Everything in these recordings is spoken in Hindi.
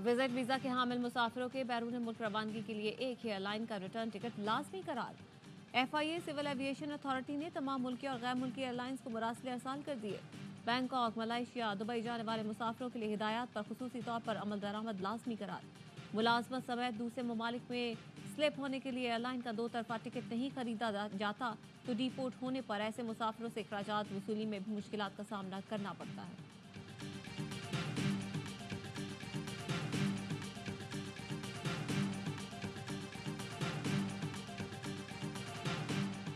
विजिट वीजा के हामिल मुसाफिरों के बैरून मुल्क रवानगी के लिए एक ही एयरलाइन का रिटर्न टिकट लाजमी करार। FIA सिविल एविएशन अथॉरिटी ने तमाम मुल्की और गैर मुल्की एयरलाइंस को मुरासले अरसाल कर दिए। बैंकॉक, मलेशिया, दुबई जाने वाले मुसाफिरों के लिए हिदायत पर खुसूसी तौर पर अमल दरामद लाजमी करार। मुलाजमत समेत दूसरे ममालिक में स्लिप होने के लिए एयरलाइन का दो तरफा टिकट नहीं खरीदा जाता तो डिपोर्ट होने पर ऐसे मुसाफिरों से अखराजात वसूली में भी मुश्किलात का सामना करना पड़ता है।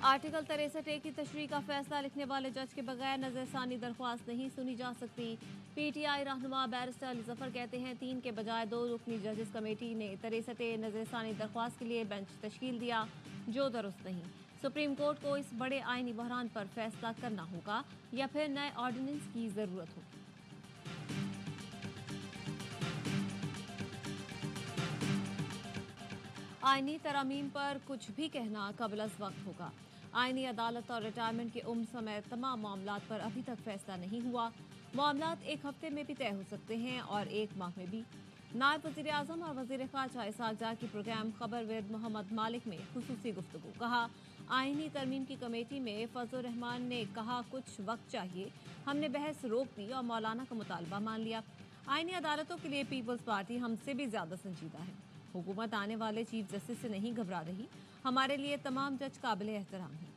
आर्टिकल 63A की तशरीह का फैसला लिखने वाले जज के बगैर नजरसानी दरख्वास्त नहीं सुनी जा सकती। PTI रहनुमा बैरिस्टर अली जफर कहते हैं 3 के बजाय 2 रुकनी जजेस कमेटी ने 63A नजरसानी दरख्वास्त के लिए बेंच तश्कील दिया जो दुरुस्त नहीं। सुप्रीम कोर्ट को इस बड़े आईनी बहरान पर फैसला करना होगा या फिर नए ऑर्डिनेंस की जरूरत होगी। आईनी तरामीम पर कुछ भी कहना कबल अज़ वक्त होगा। आईनी अदालत और रिटायरमेंट के उम्र समेत तमाम मामलात पर अभी तक फैसला नहीं हुआ। मामलात एक हफ्ते में भी तय हो सकते हैं और एक माह में भी। नायब वज़ीर आज़म और वज़ीर ख़ारजा इसहाक़ ज़र की प्रोग्राम खबर विद मोहम्मद मालिक में खुसूसी गुफ्तगू। कहा, आईनी तरमीम की कमेटी में फजलुर रहमान ने कहा कुछ वक्त चाहिए, हमने बहस रोक दी और मौलाना का मुतालबा मान लिया। आईनी अदालतों के लिए पीपल्स पार्टी हमसे भी ज्यादा संजीदा है। हुकूमत आने वाले चीफ जस्टिस से नहीं घबरा रही। हमारे लिए तमाम जज काबिल एहतराम हैं।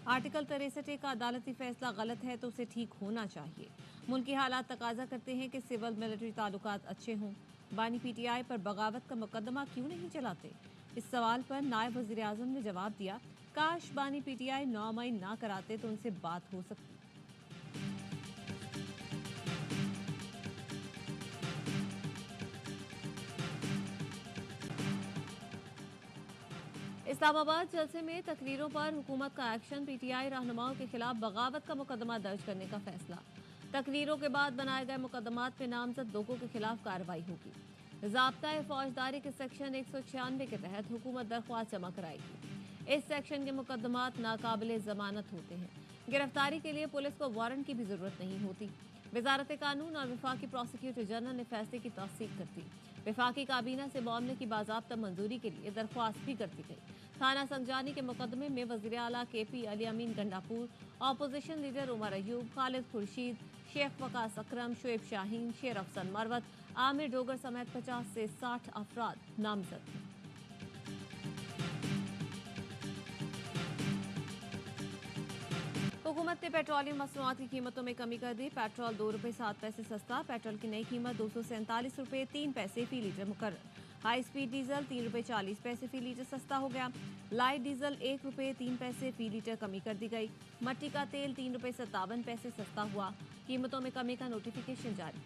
आर्टिकल 63A का अदालती फैसला गलत है तो उसे ठीक होना चाहिए। मुल्की हालात तकाजा करते हैं कि सिविल मिलिट्री ताल्लुकात अच्छे हों। बानी PTI पर बगावत का मुकदमा क्यों नहीं चलाते? इस सवाल पर नायब वज़ीर आज़म ने जवाब दिया, काश बानी PTI 9 मई ना कराते तो उनसे बात हो सकती। इस्लामाबाद जलसे में तकरीरों पर हुकूमत का एक्शन। PTI रहनुमाओं के खिलाफ बगावत का मुकदमा दर्ज करने का फैसला। तकरीरों के बाद बनाए गए मुकदमात में नामजद लोगों के खिलाफ कार्रवाई होगी। ज़ाब्ता फौजदारी के सेक्शन 196 के तहत हुकूमत दरख्वास्त जमा कराएगी। इस सेक्शन के मुकदमात नाकाबिले जमानत होते हैं। गिरफ्तारी के लिए पुलिस को वारंट की भी जरूरत नहीं होती। वजारत कानून और वफाकी प्रोसिक्यूटर जनरल ने फैसले की तस्दीक कर दी। वफाकी काबीना से मामले की बाज़ाब्ता मंजूरी के लिए दरख्वास्त भी कर दी गई। थाना संजानी के मुकदमे में वज़ीर आला KP अली अमीन गंडापुर, अपोजिशन लीडर उमर अयूब, खालिद खुर्शीद, शेख वकास अकरम, शुएब शाहीन, शेर अफसन मरवत, आमिर डोगर समेत 50 से 60 अफराद नामजद हैं। हुकूमत ने पेट्रोलियम मसनूआत की कीमतों में कमी कर दी। पेट्रोल 2 रुपये 7 पैसे सस्ता। पेट्रोल की नई कीमत 247 रुपये 3 पैसे फी लीटर मुकर्रर। हाई स्पीड डीजल 3 रुपये 40 पैसे फी लीटर सस्ता हो गया। लाइट डीजल 1 रुपये 3 पैसे फी लीटर कमी कर दी गई। मट्टी का तेल 3 रुपये 57 पैसे सस्ता हुआ। कीमतों में कमी का नोटिफिकेशन जारी।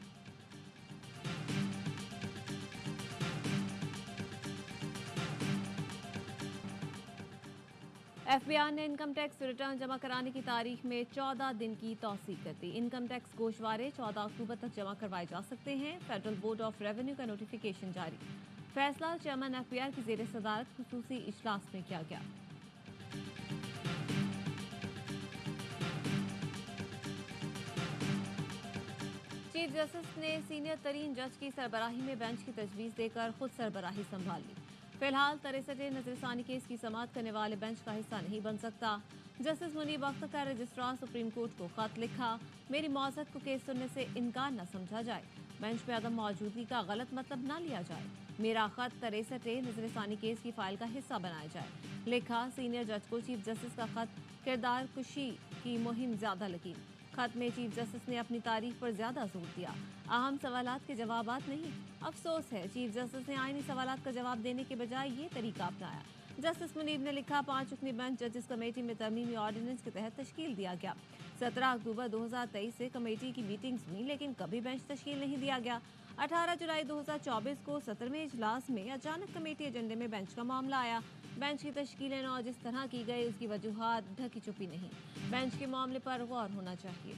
FBI ने इनकम टैक्स रिटर्न जमा कराने की तारीख में 14 दिन की तौसीक कर दी। इनकम टैक्स गोशवारे 14 अक्टूबर तक जमा करवाए जा सकते हैं। फेडरल बोर्ड ऑफ रेवेन्यू का नोटिफिकेशन जारी। फैसला चेयरमैन FBI की ज़ेर सदारत खुसूसी इजलास में किया गया। चीफ जस्टिस ने सीनियर तरीन जज की सरबराही में बेंच की तजवीज़ देकर खुद सरबराही संभाल ली। फिलहाल 63 नजरसानी केस की समाअत करने वाले बेंच का हिस्सा नहीं बन सकता। जस्टिस मुनीब अख्तर का रजिस्ट्रार सुप्रीम कोर्ट को खत लिखा, मेरी मौजूद को केस सुनने से इनकार न समझा जाए, बेंच में अदम मौजूदगी का गलत मतलब न लिया जाए, मेरा खत 63 नजरसानी केस की फाइल का हिस्सा बनाया जाए। लिखा, सीनियर जज को चीफ जस्टिस का खत किरदार कुशी की मुहिम ज्यादा लगी। खत में चीफ जस्टिस ने अपनी तारीफ पर ज्यादा जोर दिया, अहम सवालात के जवाबात नहीं। अफसोस है चीफ जस्टिस ने आईनी सवालात का जवाब देने के बजाय ये तरीका अपनाया। जस्टिस मुनीब ने लिखा, 5 रुकनी बेंच जजेस कमेटी में तरमीमी ऑर्डिनेंस के तहत तश्कील दिया गया। 17 अक्टूबर 2023 से कमेटी की मीटिंग्स हुई लेकिन कभी बेंच तश्कील नहीं दिया गया। 18 जुलाई 2024 को 17वें इजलास में अचानक कमेटी एजेंडे में बेंच का मामला आया। बेंच की तश्कील नौ जिस तरह की गई उसकी वजूहात ढकी छुपी नहीं। बेंच के मामले पर गौर होना चाहिए।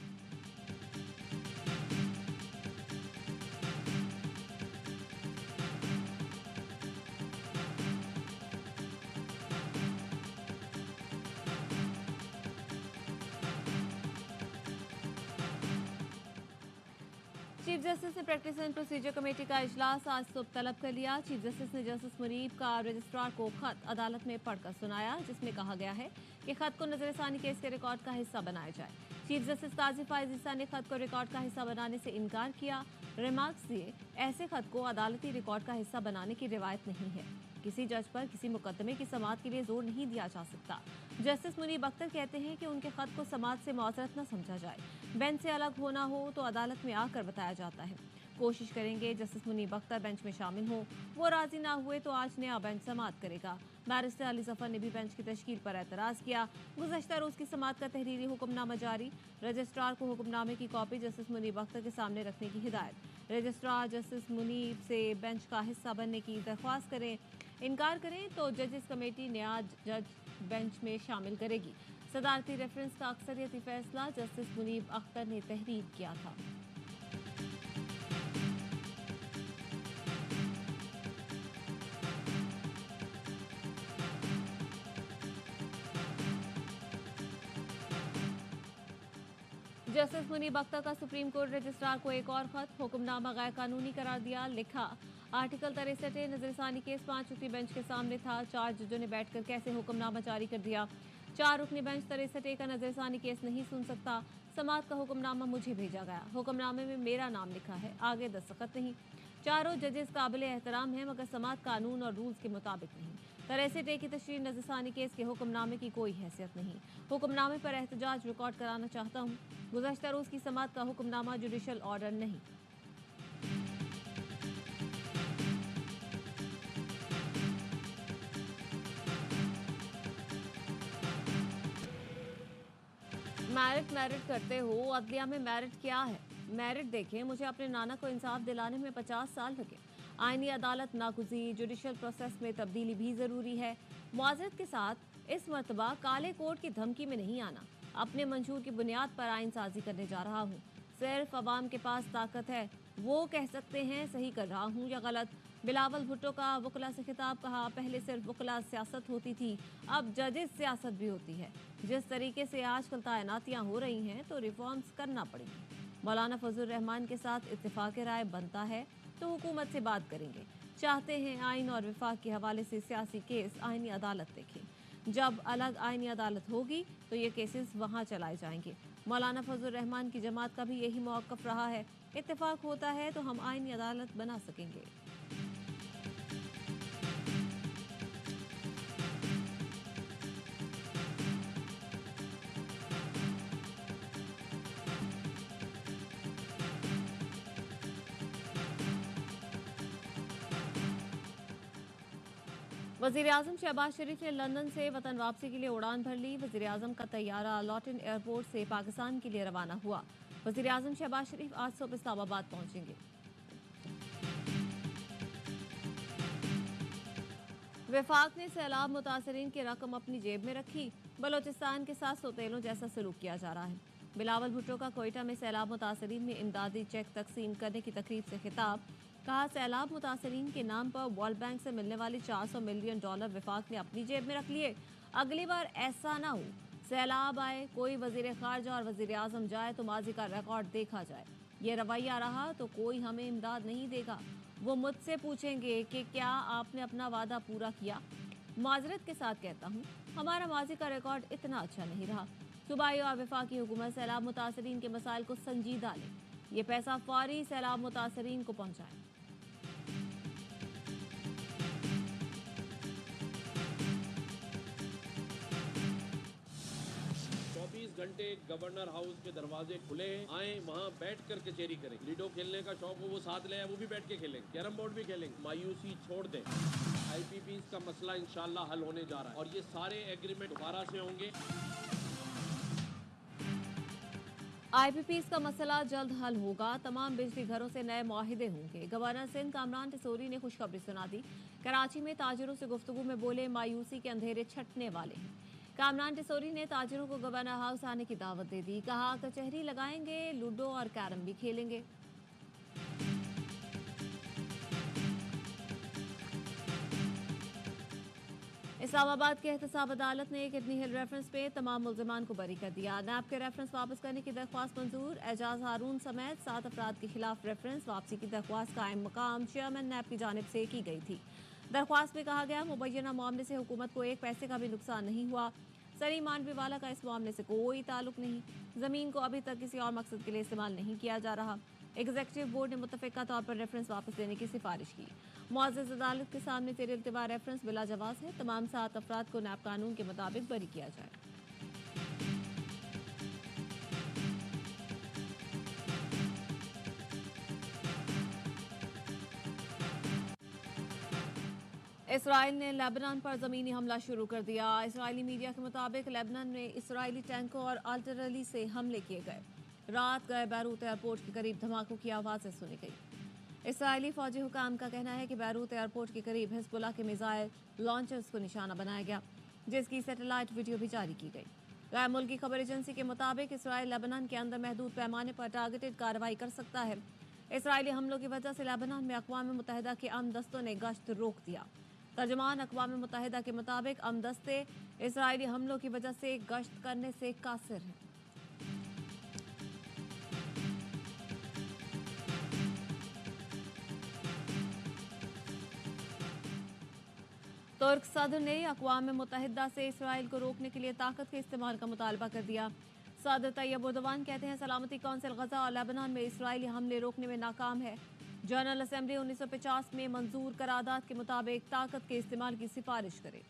चीफ जस्टिस ने प्रैक्टिस एंड प्रोसीजर कमेटी का इजलास आज सुबह तलब कर लिया। चीफ जस्टिस ने जस्टिस मुनीब का रजिस्ट्रार को खत अदालत में पढ़कर सुनाया, जिसमें कहा गया है कि खत को नजरसानी केस के रिकॉर्ड का हिस्सा बनाया जाए। चीफ जस्टिस काजी फायज ईसा ने खत को रिकॉर्ड का हिस्सा बनाने से इनकार किया। रिमार्क्स दिए, ऐसे खत को अदालती रिकॉर्ड का हिस्सा बनाने की रिवायत नहीं है। किसी जज पर किसी मुकदमे की समाअत के लिए जोर नहीं दिया जा सकता। जस्टिस मुनीब अख्तर कहते हैं कि उनके खत को समाअत से मुआजरत न समझा जाए। बेंच से अलग होना हो तो अदालत में आकर बताया जाता है। कोशिश करेंगे जस्टिस मुनीब अख्तर बेंच में शामिल हो। वो राजी ना हुए तो आज नया बेंच समाअत करेगा। बैरिस्टर अली जफर ने भी बेंच की तश्कील पर एतराज किया। गुज़श्ता रोज की समाअत का तहरीरी हुक्मनामा जारी। रजिस्ट्रार को हुक्मनामे की कॉपी जस्टिस मुनीब अख्तर के सामने रखने की हिदायत। रजिस्ट्रार जस्टिस मुनीब से बेंच का हिस्सा बनने की दरख्वास्त करें। इनकार करें तो जजेस कमेटी नया जज बेंच में शामिल करेगी। सदारती रेफरेंस का अक्सरियती फैसला जस्टिस मुनीब अख्तर ने तहरीर किया था। जस्टिस मुनीब अख्तर का सुप्रीम कोर्ट रजिस्ट्रार को एक और खत। हुक्मनामा गैर कानूनी करार दिया। लिखा, आर्टिकल 63 नजरसानी केस 5 रुकनी बेंच के सामने था। 4 जजों ने बैठकर कैसे हुक्मनामा जारी कर दिया। 4 रुकनी बेंच 63 का नजरसानी केस नहीं सुन सकता। समाअत का हुक्मनामा मुझे भेजा गया। हुक्मनामे में मेरा नाम लिखा है, आगे दस्तखत नहीं। चारों जजेस काबिल एहतराम हैं, मगर समाअत कानून और रूल्स के मुताबिक नहीं। 63 की तशरीह नजरसानी केस के हुक्मनामे की कोई हैसियत नहीं। हुक्मनामे पर एहतजाज रिकॉर्ड कराना चाहता हूँ। गुज़श्ता रोज की समाअत का हुक्मनामा जुडिशल ऑर्डर नहीं। मेरिट करते हो, अदलिया में मेरिट क्या है? मेरिट देखें, मुझे अपने नाना को इंसाफ दिलाने में 50 साल लगे। आईनी अदालत नागुज़ीर, जुडिशल प्रोसेस में तब्दीली भी ज़रूरी है। मुआज़रत के साथ इस मरतबा काले कोर्ट की धमकी में नहीं आना। अपने मंशूर की बुनियाद पर आइन साजी करने जा रहा हूँ। सिर्फ अवाम के पास ताकत है, वो कह सकते हैं सही कर रहा हूँ या गलत। बिलावल भुट्टो का वकला से खिताब कहा, पहले सिर्फ वकला सियासत होती थी, अब जजेस सियासत भी होती है। जिस तरीके से आजकल तैनातियाँ हो रही हैं तो रिफॉर्म्स करना पड़ेगी। मौलाना फजल रहमान के साथ इत्तेफाक राय बनता है तो हुकूमत से बात करेंगे। चाहते हैं आइन और विफाक के हवाले से सियासी केस आइनी अदालत देखें। जब अलग आइनी अदालत होगी तो ये केसेस वहाँ चलाए जाएंगे। मौलाना फजल रहमान की जमात का भी यही मौक़िफ़ रहा है। इत्तेफाक होता है तो हम आइनी अदालत बना सकेंगे। 'वज़ीर-ए-आज़म शहबाज शरीफ ने लंदन से वतन वापसी के लिए उड़ान भर ली। वज़ीर-ए-आज़म का तैयारा लॉटन एयरपोर्ट से पाकिस्तान के लिए रवाना हुआ। वज़ीर-ए-आज़म शहबाज शरीफ आज सुबह इस्लामाबाद पहुंचेंगे। वफाक ने सैलाब मुतासरीन की रकम अपनी जेब में रखी। बलोचिस्तान के साथ सौतेलों जैसा सलूक किया जा रहा है। बिलावल भुट्टो का कोयटा में सैलाब मुतासरीन में इमदादी चेक तकसीम करने की तकरीब से खिताब। कहा, सैलाब मुतासरीन के नाम पर वर्ल्ड बैंक से मिलने वाले $400 मिलियन वफाक ने अपनी जेब में रख लिए। अगली बार ऐसा ना हो, सैलाब आए, कोई वजीर खारजा और वजीर आजम जाए तो माजी का रिकॉर्ड देखा जाए। ये रवैया रहा तो कोई हमें इमदाद नहीं देगा। वो मुझसे पूछेंगे कि क्या आपने अपना वादा पूरा किया। माजरत के साथ कहता हूँ, हमारा माजी का रिकॉर्ड इतना अच्छा नहीं रहा। सूबाई और वफाकी हुकूमत सैलाब मुतासरीन के मसाइल को संजीदा लें। ये पैसा फौरी सैलाब मुतासरीन को पहुँचाएं। 24 घंटे गवर्नर हाउस के दरवाजे खुले हैं। आए वहाँ बैठ कर कचहरी करें। लीडो खेलने का शौक हो वो साथ ले आए, वो भी बैठ के खेलेंगे। कैरम बोर्ड भी खेलेंगे। मायूसी छोड़ दें। IPPs का मसला इंशाल्लाह हल होने जा रहा है और ये सारे एग्रीमेंट दोबारा से होंगे। IPPs का मसला जल्द हल होगा। तमाम बिजली घरों से नए मुआहिदे होंगे। गवर्नर सिंध कामरान टिसोरी ने खुशखबरी सुना दी। कराची में ताजिरों से गुफ्तगू में बोले, मायूसी के अंधेरे छटने वाले हैं। कामरान टिसोरी ने ताजिरों को गवर्नर हाउस आने की दावत दे दी। कहा, कचहरी लगाएंगे, लूडो और कैरम भी खेलेंगे। 24 इस्लामाबाद के एहतसाब अदालत ने किडनी हिल रेफरेंस पे तमाम मुल्जिमान को बरी कर दिया। नैब के रेफरेंस वापस करने की दरख्वास्त मंजूर। एजाज हारून समेत 7 अफराद के खिलाफ रेफरेंस वापसी की दरख्वास्त कायम मकाम चेयरमैन नैब की जानिब से की गई थी। दरख्वास्त में कहा गया मुबैना मामले से हुकूमत को एक पैसे का भी नुकसान नहीं हुआ। सलीम मानवीवाला का इस मामले से कोई ताल्लुक नहीं। जमीन को अभी तक किसी और मकसद के लिए इस्तेमाल नहीं किया जा रहा। एग्जीक्यूटिव बोर्ड ने मुतफ़िका तौर पर रेफरेंस वापस लेने की सिफारिश की। मुअज़्ज़ज़ अदालत के सामने तेरे इल्तिवा रेफरेंस बिला जवाज़ है। तमाम 7 अफराद को नैब कानून के मुताबिक बरी किया जाए। इसराइल ने लेबनान पर ज़मीनी हमला शुरू कर दिया। इसराइली मीडिया के मुताबिक लेबनान में इसराइली टैंकों और आर्टिलरी से हमले किए गए। रात गए बैरूत एयरपोर्ट के करीब धमाकों की आवाज़ें सुनी गई। इसराइली फौजी हुकाम का कहना है कि बैरूत एयरपोर्ट के करीब हिज़्बुल्लाह के मिसाइल लॉन्चर्स को निशाना बनाया गया, जिसकी सैटेलाइट वीडियो भी जारी की गई। गैर मुल्की खबर एजेंसी के मुताबिक इसराइल लेबनान के अंदर महदूद पैमाने पर टारगेटेड कार्रवाई कर सकता है। इसराइली हमलों की वजह से लेबनान में अक़वाम मुत्तहिदा के अमन दस्तों ने गश्त रोक दिया। तर्जुमान अक़वाम मुत्तहिदा के मुताबिक अमन दस्ते इसराइली हमलों की वजह से गश्त करने से कासिर हैं। तुर्क सदर ने अक़वाम मुत्तहिदा से इसराइल को रोकने के लिए ताकत के इस्तेमाल का मुतालबा कर दिया। सदर तैयब एर्दोगान कहते हैं सलामती कौंसिल गजा और लेबनान में इसराइली हमले रोकने में नाकाम है। जनरल असेंबली 1950 में मंजूर करारदाद के मुताबिक ताकत के इस्तेमाल की सिफारिश करे।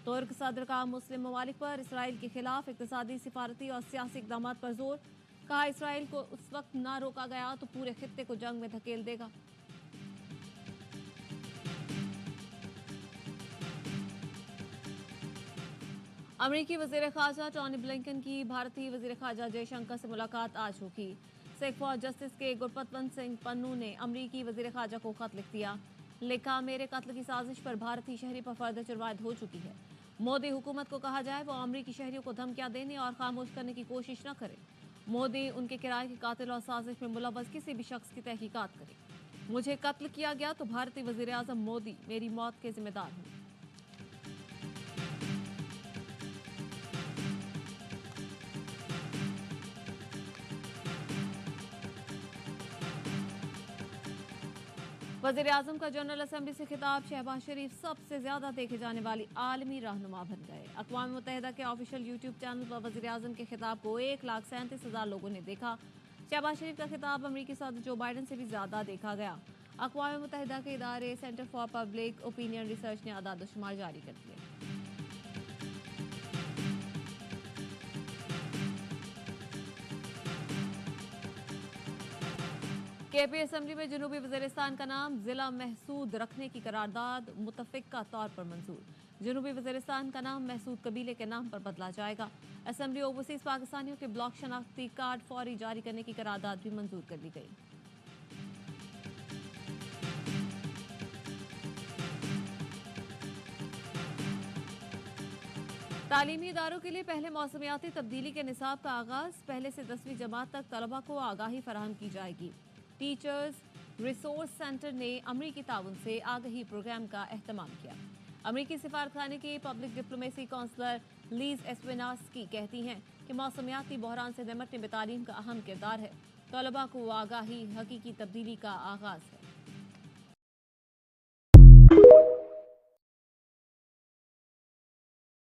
तुर्क सदर का मुस्लिम ममालिक पर इसराइल के खिलाफ इक़्तिसादी, सिफारती और सियासी इक़दाम पर जोर। कहा इसराइल को उस वक्त ना रोका गया तो पूरे खित्ते को जंग में धकेल देगा। अमरीकी वज़ीर ख़ारजा टॉनी ब्लिंकन की भारतीय वज़ीर ख़ारजा जयशंकर से मुलाकात आज होगी। सिख फॉर जस्टिस के गुरपतवंत सिंह पन्नू ने अमरीकी वज़ीर ख़ारजा को खत लिख दिया। लिखा, मेरे कत्ल की साजिश पर भारतीय शहरी पर फर्द जुर्मायत हो चुकी है। मोदी हुकूमत को कहा जाए वो अमरीकी शहरियों को धमकियां देने और खामोश करने की कोशिश न करे। मोदी उनके किराए के कातिल और साजिश में मुलव्वस किसी भी शख्स की तहकीकात करे। मुझे कत्ल किया गया तो भारतीय वज़ीर आज़म मोदी मेरी मौत के जिम्मेदार हूँ। वज़ीर आज़म का जनरल असेंबली से खिताब। शहबाज शरीफ सबसे ज्यादा देखे जाने वाली आलमी रहनुमा बन गए। अक़वाम मुत्तहिदा के ऑफिशियल यूट्यूब चैनल पर वज़ीर आज़म के खिताब को 1,37,000 लोगों ने देखा। शहबाज शरीफ का खिताब अमरीकी सदर जो बाइडन से भी ज्यादा देखा गया। अक़वाम मुत्तहिदा के इदारे centre for public opinion research ने आदाद-ओ-शुमार जारी कर दिए। केपी असेंबली में जनूबी वज़ीरिस्तान का नाम जिला महसूद रखने की करारदाद मुतफ़िका तौर पर मंजूर। जनूबी वज़ीरिस्तान का नाम महसूद कबीले के नाम पर बदला जाएगा। असेंबली ओवरसीज पाकिस्तानियों के ब्लॉक शनाख्ती कार्ड फौरी जारी करने की करारदाद भी मंजूर कर ली गई। तालीमी इदारों के लिए पहले मौसमियाती तब्दीली के निसाब का आगाज। पहले से 10वीं जमात तक तलबा को आगाही फराहम की जाएगी। टीचर्स रिसोर्स सेंटर ने अमरीकी ताउन से आगाही प्रोग्राम का एहतमाम किया। अमरीकी सिफारतखाने की पब्लिक डिप्लोमेसी काउंसलर लीज एस्वेनास्की कहती हैं कि मौसमियाती बहरान से निमटने में तालीम का अहम किरदार है। तलबा को आगाही हकीकी तब्दीली का आगाज है।